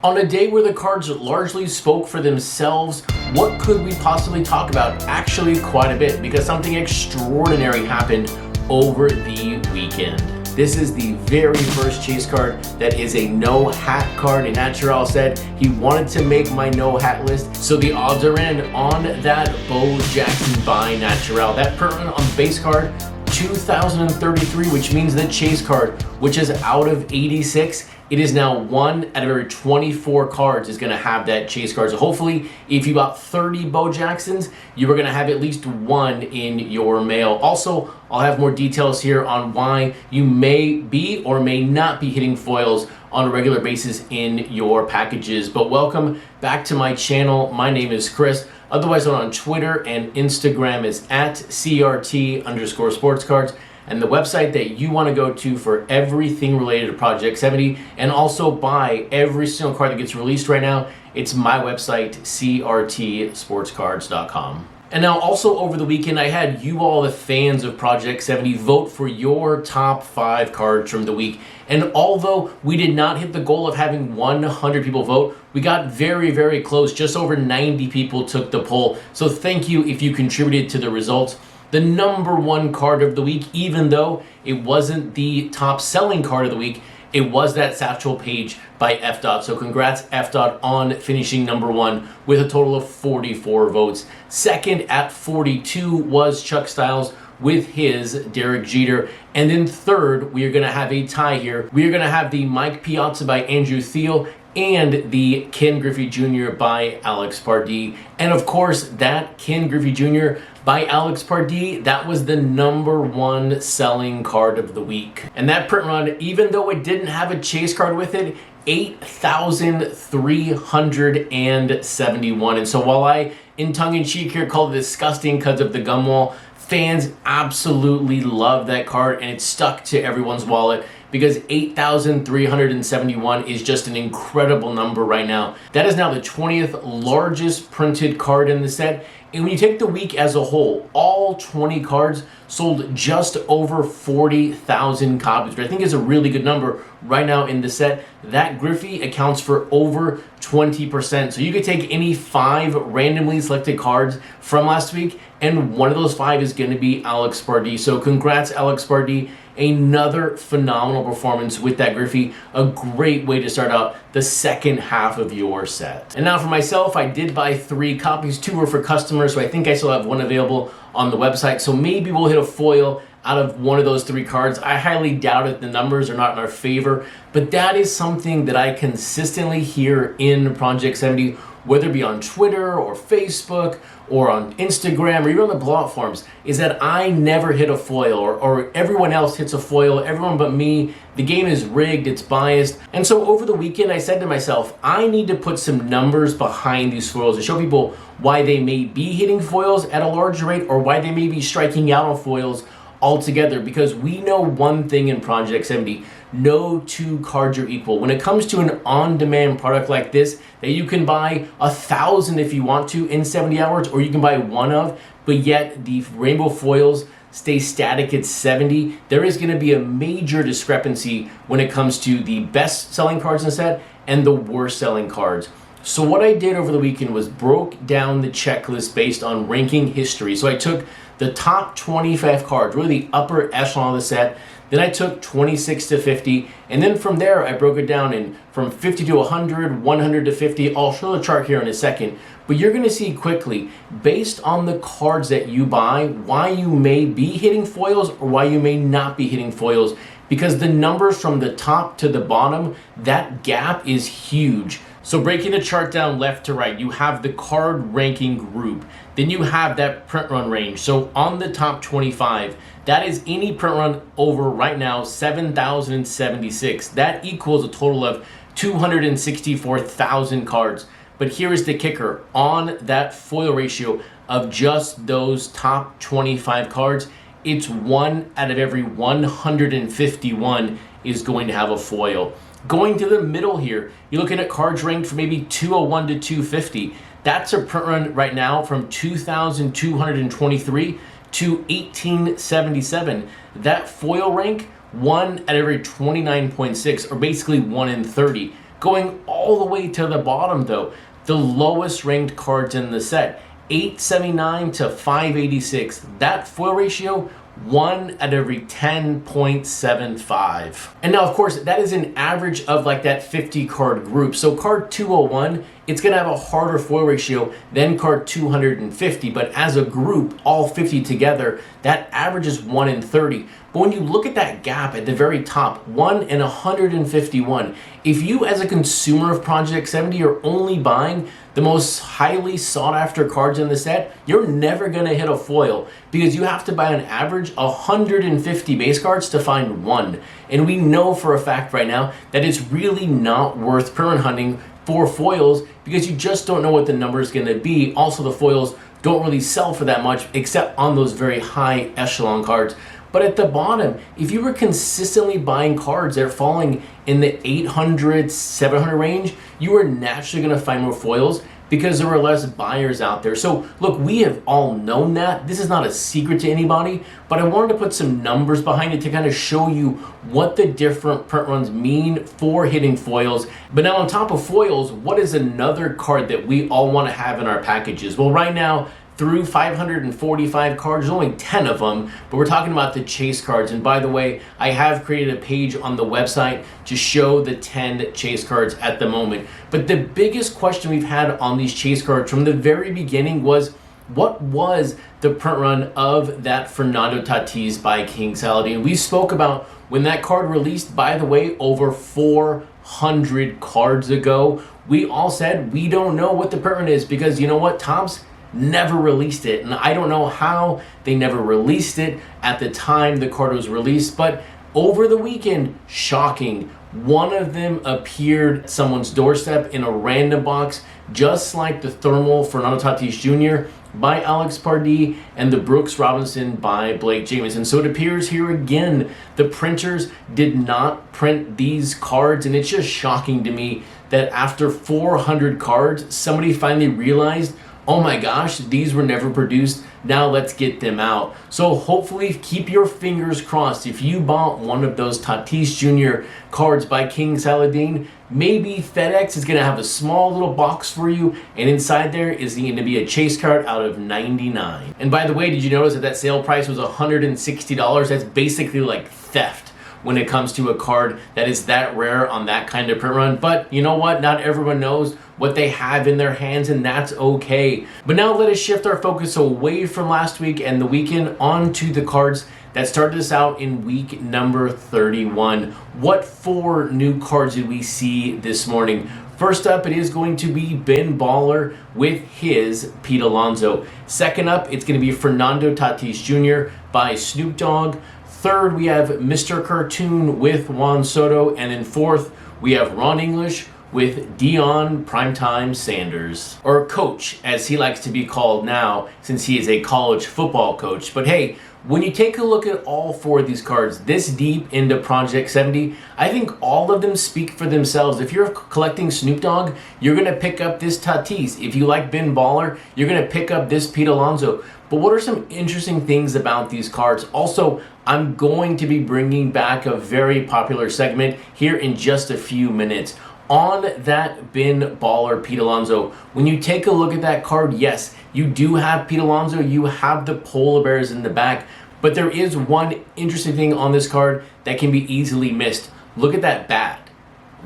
On a day where the cards largely spoke for themselves, what could we possibly talk about? Actually, quite a bit, because something extraordinary happened over the weekend. This is the very first chase card that is a no hat card. And Natural said he wanted to make my no hat list, so the odds are in on that Bo Jackson by Natural. That print run on base card 2033, which means the chase card, which is out of 86, it is now 1 out of every 24 cards is going to have that chase card. So hopefully, if you bought 30 Bo Jacksons, you are going to have at least one in your mail. Also, I'll have more details here on why you may be or may not be hitting foils on a regular basis in your packages. But welcome back to my channel. My name is Chris. Otherwise, I'm on Twitter and Instagram is at CRT_sportscards. And the website that you want to go to for everything related to Project 70 and also buy every single card that gets released right now, it's my website, CRTsportscards.com. And now also over the weekend, I had you all, the fans of Project 70, vote for your top 5 cards from the week. And although we did not hit the goal of having 100 people vote, we got very, very close. Just over 90 people took the poll. So thank you if you contributed to the results. The number 1 card of the week, even though it wasn't the top selling card of the week, it was that Satchel Paige by F. So congrats F. on finishing number 1 with a total of 44 votes. Second at 42 was Chuck Styles with his Derek Jeter. And then third, we are going to have a tie here. We are going to have the Mike Piazza by Andrew Thiel and the Ken Griffey Jr. by Alex Pardee. And of course, that Ken Griffey Jr. by Alex Pardee, that was the number 1 selling card of the week. And that print run, even though it didn't have a chase card with it, 8,371. And so while I, in tongue-in-cheek here, call it disgusting because of the gum wall, fans absolutely love that card, and it stuck to everyone's wallet because 8,371 is just an incredible number right now. That is now the 20th largest printed card in the set. And when you take the week as a whole, all 20 cards sold just over 40,000 copies, which I think is a really good number right now in the set. That Griffey accounts for over 20%. So you could take any 5 randomly selected cards from last week, and one of those 5 is going to be Alex Pardee. So congrats, Alex Pardee. Another phenomenal performance with that Griffey. A great way to start out the second half of your set. And now for myself, I did buy 3 copies. 2 were for customers, so I think I still have 1 available on the website. So maybe we'll hit a foil out of one of those 3 cards. I highly doubt it. The numbers are not in our favor, but that is something that I consistently hear in Project 70, whether it be on Twitter or Facebook or on Instagram or even on the blog forums, is that I never hit a foil or everyone else hits a foil, everyone but me. The game is rigged, it's biased. And so over the weekend, I said to myself, I need to put some numbers behind these foils to show people why they may be hitting foils at a larger rate or why they may be striking out on foils altogether, because we know one thing in Project 70, no 2 cards are equal. When it comes to an on-demand product like this, that you can buy 1,000 if you want to in 70 hours, or you can buy 1 of, but yet the rainbow foils stay static at 70, there is going to be a major discrepancy when it comes to the best-selling cards in the set and the worst-selling cards. So what I did over the weekend was broke down the checklist based on ranking history. So I took the top 25 cards, really the upper echelon of the set. Then I took 26 to 50, and then from there I broke it down in from 50 to 100, 100 to 50. I'll show the chart here in a second, but you're going to see quickly, based on the cards that you buy, why you may be hitting foils or why you may not be hitting foils, because the numbers from the top to the bottom, that gap is huge. So breaking the chart down left to right, you have the card ranking group. Then you have that print run range. So on the top 25, that is any print run over right now 7,076. That equals a total of 264,000 cards. But here is the kicker. On that foil ratio of just those top 25 cards, it's 1 out of every 151 is going to have a foil. Going to the middle here, you're looking at cards ranked from maybe 201 to 250. That's a print run right now from 2,223 to 1877. That foil rank, 1 out of every 29.6, or basically 1 in 30. Going all the way to the bottom though, the lowest ranked cards in the set, 879 to 586. That foil ratio, 1 out of every 10.75. And now, of course, that is an average of like that 50 card group. So card 201, it's gonna have a harder foil ratio than card 250, but as a group, all 50 together, that average is 1 in 30. But when you look at that gap at the very top, 1 in 151, if you as a consumer of Project 70 are only buying the most highly sought after cards in the set, you're never gonna hit a foil because you have to buy on average 150 base cards to find one. And we know for a fact right now that it's really not worth print run hunting for foils because you just don't know what the number is gonna be. Also, the foils don't really sell for that much except on those very high echelon cards. But at the bottom, if you were consistently buying cards that are falling in the 800, 700 range, you are naturally going to find more foils because there are less buyers out there. So look, we have all known that. This is not a secret to anybody, but I wanted to put some numbers behind it to kind of show you what the different print runs mean for hitting foils. But now on top of foils, what is another card that we all want to have in our packages? Well, right now, through 545 cards, there's only 10 of them, but we're talking about the chase cards. And by the way, I have created a page on the website to show the 10 chase cards at the moment. But the biggest question we've had on these chase cards from the very beginning was, what was the print run of that Fernando Tatis by King Saladin? We spoke about when that card released, by the way, over 400 cards ago. We all said we don't know what the print run is because you know what, Topps never released it, and I don't know how they never released it at the time the card was released. But over the weekend, shocking, one of them appeared at someone's doorstep in a random box, just like the thermal Fernando Tatis Jr. by Alex Pardee and the Brooks Robinson by Blake Jamieson. So it appears here again, the printers did not print these cards, and it's just shocking to me that after 400 cards, somebody finally realized, oh my gosh, these were never produced. Now let's get them out. So hopefully keep your fingers crossed. If you bought one of those Tatis Jr. cards by King Saladin, maybe FedEx is gonna have a small little box for you, and inside there is going to be a chase card out of 99. And by the way, did you notice that sale price was $160? That's basically like theft when it comes to a card that is that rare on that kind of print run. But you know what? Not everyone knows what they have in their hands, and that's okay. But now let us shift our focus away from last week and the weekend onto the cards that started us out in week number 31. What 4 new cards did we see this morning? First up, it is going to be Ben Baller with his Pete Alonso. Second up, it's going to be Fernando Tatis Jr. by Snoop Dogg. Third, we have Mr. Cartoon with Juan Soto. And then fourth, we have Ron English with Deion Primetime Sanders. Or Coach, as he likes to be called now, since he is a college football coach. But hey, when you take a look at all 4 of these cards this deep into Project 70, I think all of them speak for themselves. If you're collecting Snoop Dogg, you're going to pick up this Tatis. If you like Ben Baller, you're going to pick up this Pete Alonso. But what are some interesting things about these cards? Also, I'm going to be bringing back a very popular segment here in just a few minutes. On that Ben Baller Pete Alonso, when you take a look at that card, yes, you do have Pete Alonso, you have the polar bears in the back, but there is one interesting thing on this card that can be easily missed. Look at that bat.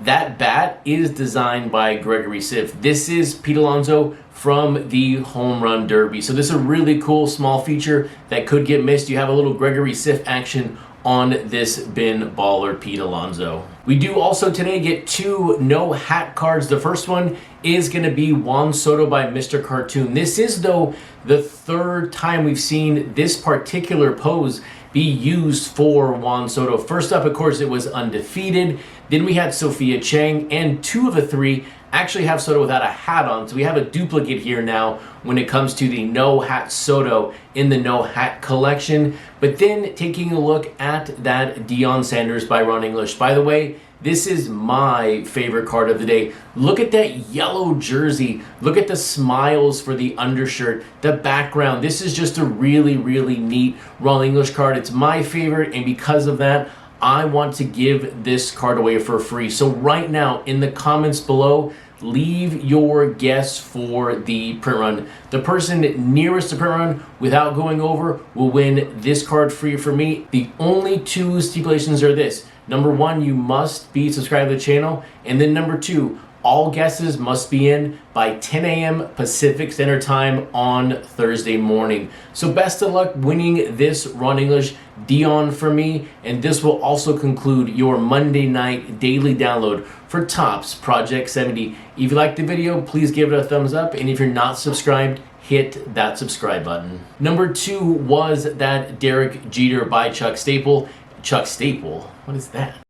That bat is designed by Gregory Siff. This is Pete Alonso from the Home Run Derby. So this is a really cool small feature that could get missed. You have a little Gregory Siff action on this Ben Baller Pete Alonso. We do also today get 2 no hat cards. The first one is going to be Juan Soto by Mr. Cartoon. This is, though, the 3rd time we've seen this particular pose be used for Juan Soto. First up, of course, it was Undefeated. Then we had Sophia Chang, and 2 of the 3 actually have Soto without a hat on. So we have a duplicate here now when it comes to the no hat Soto in the no hat collection. But then taking a look at that Deion Sanders by Ron English. By the way, this is my favorite card of the day. Look at that yellow jersey. Look at the smiles for the undershirt, the background. This is just a really, really neat Ron English card. It's my favorite, and because of that, I want to give this card away for free. So right now in the comments below, leave your guess for the print run. The person nearest the print run without going over will win this card free for me. The only two stipulations are this. Number one, you must be subscribed to the channel. And then number two, all guesses must be in by 10 a.m. Pacific Standard Time on Thursday morning. So best of luck winning this Ron English Dion for me. And this will also conclude your Monday night daily download for Topps Project 70. If you liked the video, please give it a thumbs up. And if you're not subscribed, hit that subscribe button. Number two was that Derek Jeter by Chuck Staple. Chuck Staple? What is that?